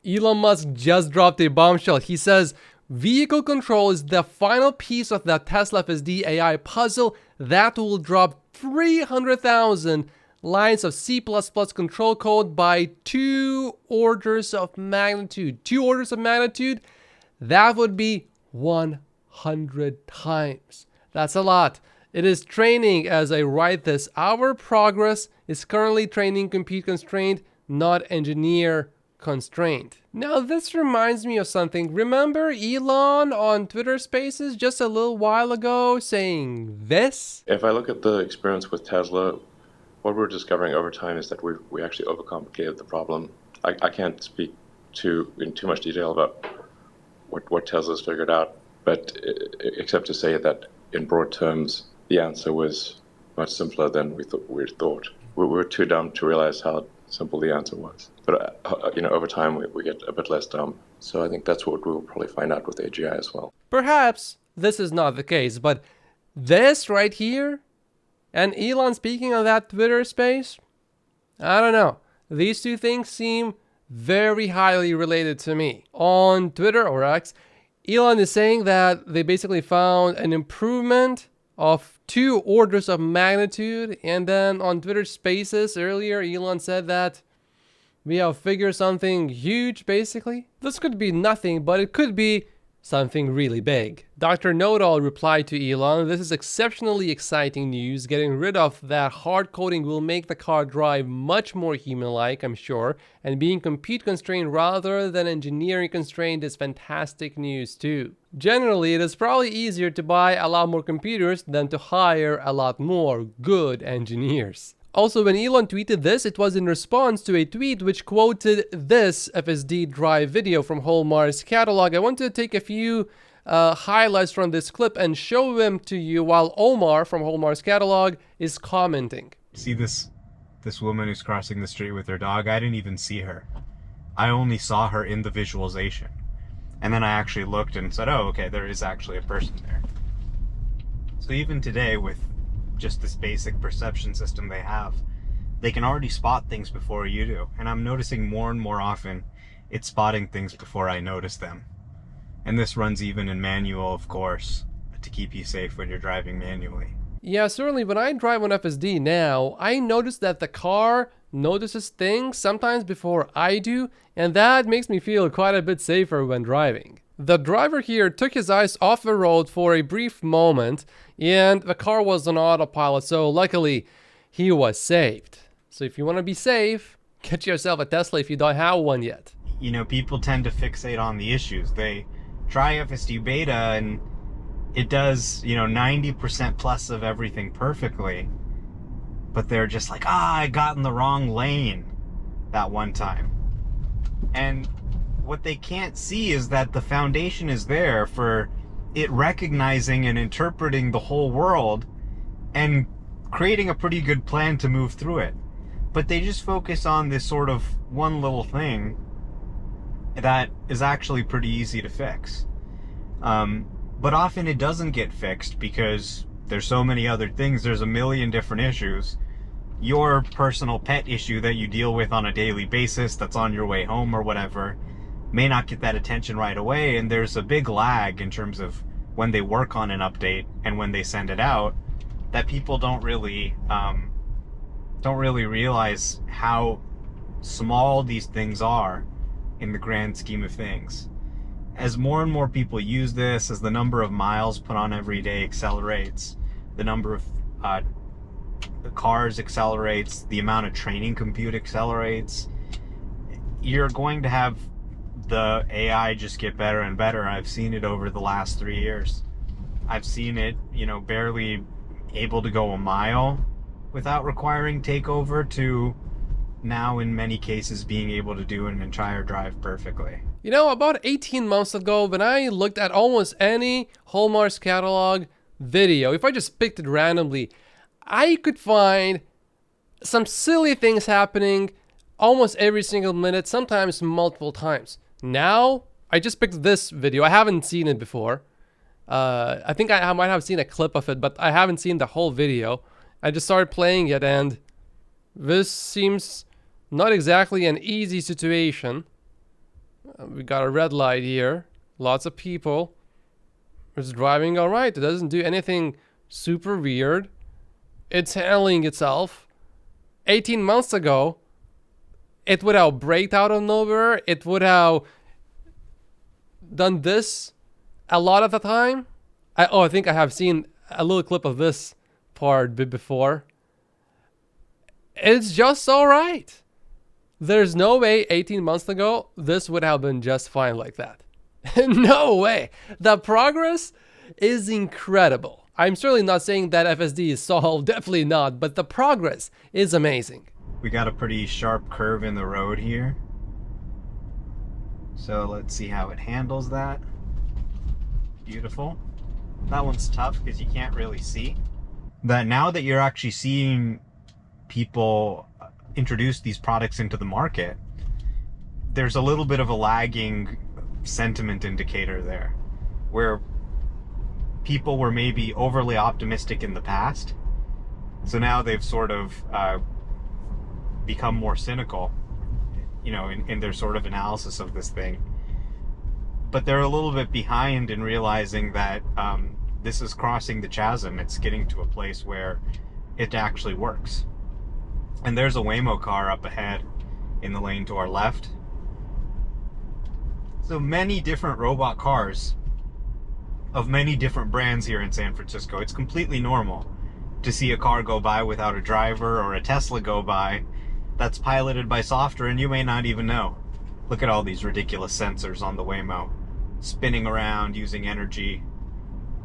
Elon Musk just dropped a bombshell. He says vehicle control is the final piece of the Tesla FSD AI puzzle that will drop 300,000 lines of C++ control code by 2 orders of magnitude. 2 orders of magnitude? That would be 100 times. That's a lot. It is training as I write this. Our progress is currently training compute constrained, not engineer constrained. Now this reminds me of something. Remember Elon on Twitter Spaces just a little while ago saying this? If I look at the experience with Tesla, what we're discovering over time is that we actually overcomplicated the problem. I can't speak in too much detail about what Tesla's figured out, but except to say that in broad terms, the answer was much simpler than we thought. We were too dumb to realize how simple the answer was. But over time we get a bit less dumb. So I think that's what we'll probably find out with AGI as well. Perhaps this is not the case, but this right here, and Elon speaking on that Twitter space, I don't know. These two things seem very highly related to me. On Twitter or X, Elon is saying that they basically found an improvement of 2 orders of magnitude. And then on Twitter Spaces earlier, Elon said that we have figured something huge, basically. This could be nothing, but it could be something really big. Dr. Know-It-All replied to Elon, "This is exceptionally exciting news. Getting rid of that hard coding will make the car drive much more human-like, I'm sure. And being compute constrained rather than engineering constrained is fantastic news too. Generally, it is probably easier to buy a lot more computers than to hire a lot more good engineers." Also, when Elon tweeted this, it was in response to a tweet which quoted this FSD drive video from Hallmark's catalog. I want to take a few highlights from this clip and show them to you while Omar from Hallmark's catalog is commenting. See this woman who's crossing the street with her dog? I didn't even see her. I only saw her in the visualization. And then I actually looked and said, oh, okay, there is actually a person there. So even today, with just this basic perception system they can already spot things before you do. And I'm noticing more and more often it's spotting things before I notice them. And this runs even in manual, of course, to keep you safe when you're driving manually. Yeah, certainly when I drive on FSD now, I notice that the car notices things sometimes before I do, and that makes me feel quite a bit safer when driving. The driver here took his eyes off the road for a brief moment, and the car was on autopilot, so luckily he was saved. So if you want to be safe, get yourself a Tesla if you don't have one yet. You know, people tend to fixate on the issues. They try FSD beta and it does, 90% plus of everything perfectly, but they're just like, I got in the wrong lane that one time. And what they can't see is that the foundation is there for it recognizing and interpreting the whole world and creating a pretty good plan to move through it. But they just focus on this sort of one little thing that is actually pretty easy to fix. But often it doesn't get fixed because there's so many other things. There's a million different issues. Your personal pet issue that you deal with on a daily basis that's on your way home or whatever may not get that attention right away, and there's a big lag in terms of when they work on an update and when they send it out that people don't really realize how small these things are in the grand scheme of things. As more and more people use this, as the number of miles put on every day accelerates, the number of cars accelerates, the amount of training compute accelerates, you're going to have the AI just get better and better. I've seen it over the last 3 years. I've seen it, barely able to go a mile without requiring takeover to now in many cases being able to do an entire drive perfectly. About 18 months ago, when I looked at almost any Hallmark's catalog video, if I just picked it randomly, I could find some silly things happening almost every single minute, sometimes multiple times. Now, I just picked this video. I haven't seen it before. I think I might have seen a clip of it, but I haven't seen the whole video. I just started playing it, and this seems not exactly an easy situation. We got a red light here. Lots of people. It's driving all right. It doesn't do anything super weird. It's handling itself. 18 months ago, it would have braked out of nowhere. It would have done this a lot of the time. I think I have seen a little clip of this part before. It's just all right. There's no way 18 months ago this would have been just fine like that. No way. The progress is incredible. I'm certainly not saying that FSD is solved, definitely not, but the progress is amazing. We got a pretty sharp curve in the road here. So let's see how it handles that. Beautiful. That one's tough because you can't really see. That now that you're actually seeing people introduce these products into the market, there's a little bit of a lagging sentiment indicator there, where people were maybe overly optimistic in the past. So now they've sort of become more cynical, in their sort of analysis of this thing. But they're a little bit behind in realizing that this is crossing the chasm. It's getting to a place where it actually works. And there's a Waymo car up ahead in the lane to our left. So many different robot cars of many different brands here in San Francisco. It's completely normal to see a car go by without a driver, or a Tesla go by that's piloted by software and you may not even know. Look at all these ridiculous sensors on the Waymo spinning around using energy,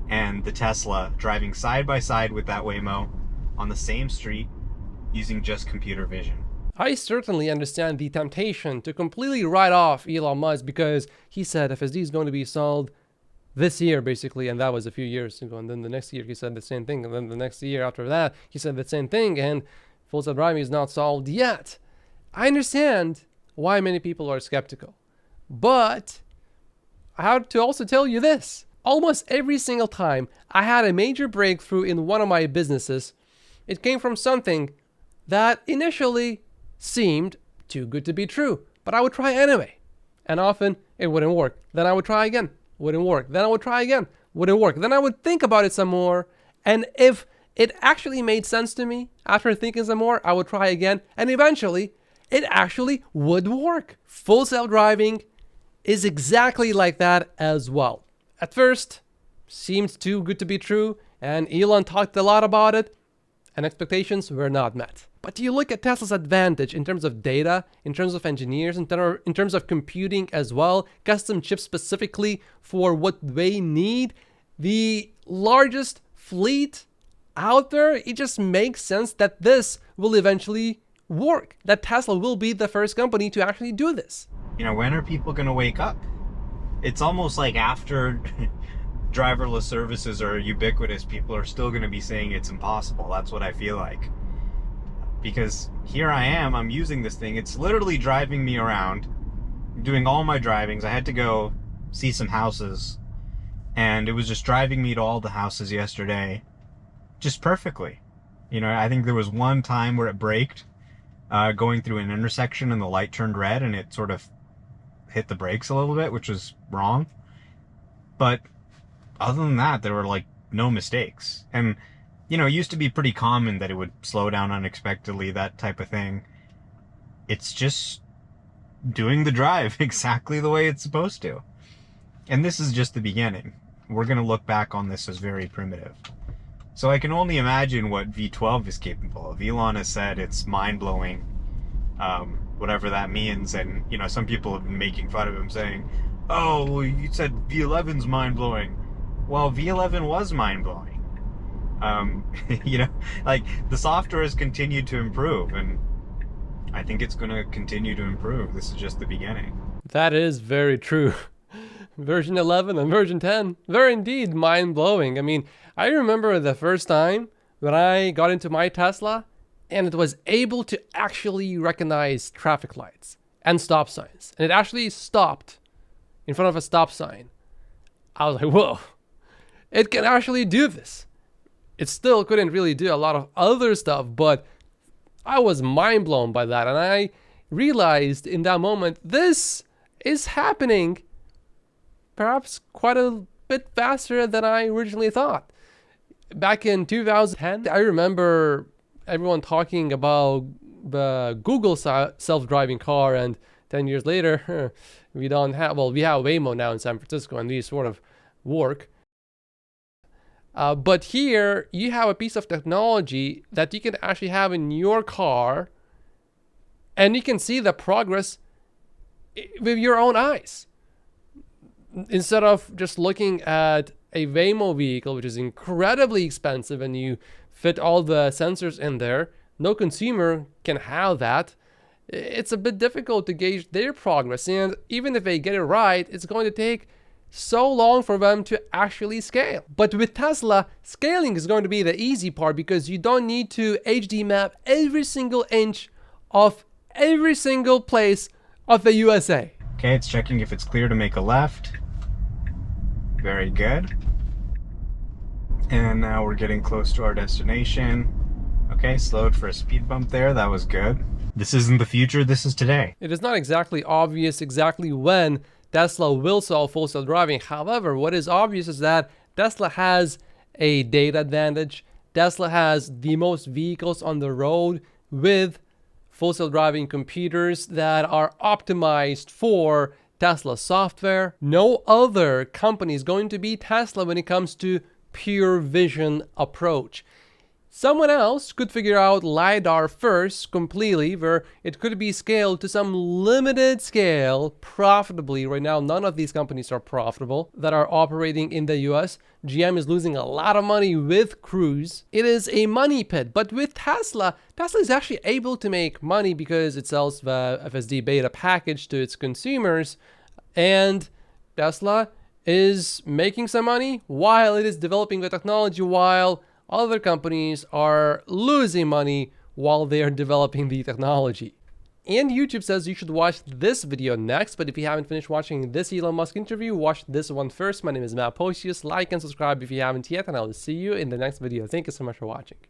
and the Tesla driving side by side with that Waymo on the same street using just computer vision. I certainly understand the temptation to completely write off Elon Musk because he said FSD is going to be solved this year, basically, and that was a few years ago. And then the next year he said the same thing, and then the next year after that he said the same thing, and full self-driving is not solved yet. I understand why many people are skeptical, but I have to also tell you this. Almost every single time I had a major breakthrough in one of my businesses, it came from something that initially seemed too good to be true, but I would try anyway. And often it wouldn't work. Then I would try again. Wouldn't work. Then I would try again. Wouldn't work. Then I would think about it some more. And if it actually made sense to me after thinking some more, I would try again. And eventually it actually would work. Full self-driving is exactly like that as well. At first, seemed too good to be true, and Elon talked a lot about it, and expectations were not met. But you look at Tesla's advantage in terms of data, in terms of engineers, in terms of computing as well, custom chips specifically for what they need, the largest fleet out there, it just makes sense that this will eventually work, that Tesla will be the first company to actually do this. When are people going to wake up? It's almost like after driverless services are ubiquitous, people are still going to be saying it's impossible. That's what I feel like. Because here I am, I'm using this thing. It's literally driving me around, doing all my drivings. I had to go see some houses, and it was just driving me to all the houses yesterday, just perfectly. I think there was one time where it braked, going through an intersection, and the light turned red, and it sort of hit the brakes a little bit, which was wrong. But other than that, there were like no mistakes. And it used to be pretty common that it would slow down unexpectedly, that type of thing. It's just doing the drive exactly the way it's supposed to. And this is just the beginning. We're going to look back on this as very primitive. So I can only imagine what V12 is capable of. Elon has said it's mind-blowing, whatever that means. And, some people have been making fun of him saying, oh, well, you said V11's mind-blowing. Well, V11 was mind-blowing. Like the software has continued to improve, and I think it's going to continue to improve. This is just the beginning. That is very true. Version 11 and version 10, they're indeed mind-blowing. I mean, I remember the first time when I got into my Tesla and it was able to actually recognize traffic lights and stop signs. And it actually stopped in front of a stop sign. I was like, whoa, it can actually do this. It still couldn't really do a lot of other stuff, but I was mind blown by that. And I realized in that moment, this is happening perhaps quite a bit faster than I originally thought. Back in 2010, I remember everyone talking about the Google self-driving car, and 10 years later, we don't have, well, we have Waymo now in San Francisco, and these sort of work. But here, you have a piece of technology that you can actually have in your car, and you can see the progress with your own eyes. Instead of just looking at a Waymo vehicle, which is incredibly expensive, and you fit all the sensors in there, no consumer can have that. It's a bit difficult to gauge their progress, and even if they get it right, it's going to take so long for them to actually scale. But with Tesla, scaling is going to be the easy part, because you don't need to HD map every single inch of every single place of the USA. Okay, it's checking if it's clear to make a left. Very good. And now we're getting close to our destination. Okay, slowed for a speed bump there. That was good. This isn't the future, this is today. It is not exactly obvious exactly when Tesla will solve full self-driving. However, what is obvious is that Tesla has a data advantage. Tesla has the most vehicles on the road with full self-driving computers that are optimized for Tesla software. No other company is going to beat Tesla when it comes to pure vision approach. Someone else could figure out LiDAR first completely, where it could be scaled to some limited scale profitably. Right now, none of these companies are profitable that are operating in the US. GM is losing a lot of money with Cruise. It is a money pit. But with Tesla, Tesla is actually able to make money because it sells the FSD beta package to its consumers. And Tesla is making some money while it is developing the technology, while other companies are losing money while they are developing the technology. And YouTube says you should watch this video next, but if you haven't finished watching this Elon Musk interview, watch this one first. My name is Matt Posius. Like and subscribe if you haven't yet, and I will see you in the next video. Thank you so much for watching.